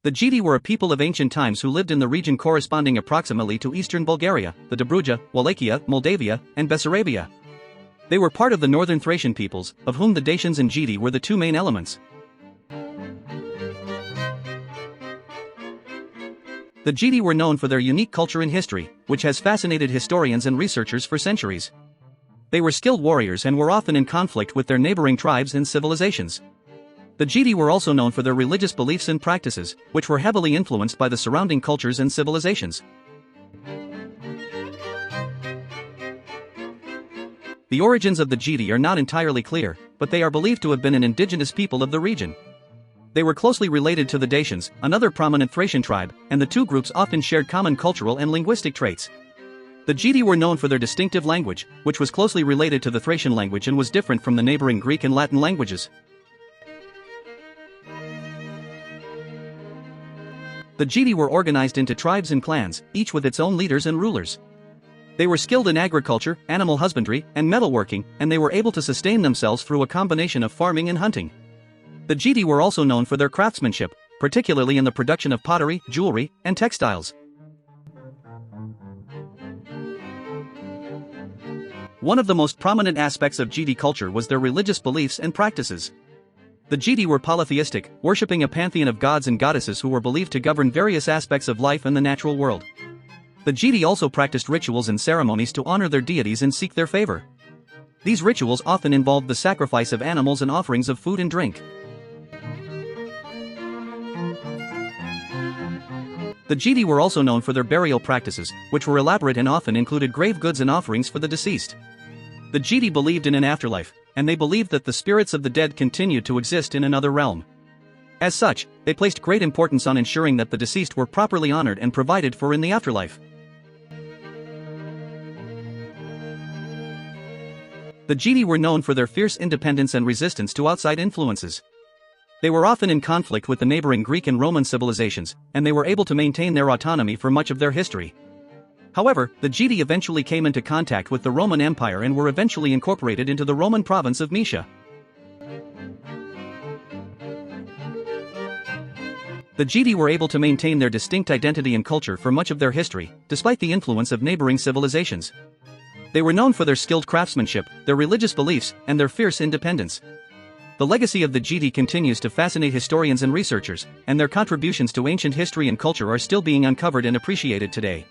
The Getae were a people of ancient times who lived in the region corresponding approximately to eastern Bulgaria, the Dobruja, Walachia, Moldavia, and Bessarabia. They were part of the northern Thracian peoples, of whom the Dacians and Getae were the two main elements. The Getae were known for their unique culture and history, which has fascinated historians and researchers for centuries. They were skilled warriors and were often in conflict with their neighboring tribes and civilizations. The Getae were also known for their religious beliefs and practices, which were heavily influenced by the surrounding cultures and civilizations. The origins of the Getae are not entirely clear, but they are believed to have been an indigenous people of the region. They were closely related to the Dacians, another prominent Thracian tribe, and the two groups often shared common cultural and linguistic traits. The Getae were known for their distinctive language, which was closely related to the Thracian language and was different from the neighboring Greek and Latin languages. The Getae were organized into tribes and clans, each with its own leaders and rulers. They were skilled in agriculture, animal husbandry, and metalworking, and they were able to sustain themselves through a combination of farming and hunting. The Getae were also known for their craftsmanship, particularly in the production of pottery, jewelry, and textiles. One of the most prominent aspects of Getae culture was their religious beliefs and practices. The Getae were polytheistic, worshipping a pantheon of gods and goddesses who were believed to govern various aspects of life and the natural world. The Getae also practiced rituals and ceremonies to honor their deities and seek their favor. These rituals often involved the sacrifice of animals and offerings of food and drink. The Getae were also known for their burial practices, which were elaborate and often included grave goods and offerings for the deceased. The Getae believed in an afterlife, and they believed that the spirits of the dead continued to exist in another realm. As such, they placed great importance on ensuring that the deceased were properly honored and provided for in the afterlife. The Getae were known for their fierce independence and resistance to outside influences. They were often in conflict with the neighboring Greek and Roman civilizations, and they were able to maintain their autonomy for much of their history. However, the Getae eventually came into contact with the Roman Empire and were eventually incorporated into the Roman province of Mysia. The Getae were able to maintain their distinct identity and culture for much of their history, despite the influence of neighboring civilizations. They were known for their skilled craftsmanship, their religious beliefs, and their fierce independence. The legacy of the Getae continues to fascinate historians and researchers, and their contributions to ancient history and culture are still being uncovered and appreciated today.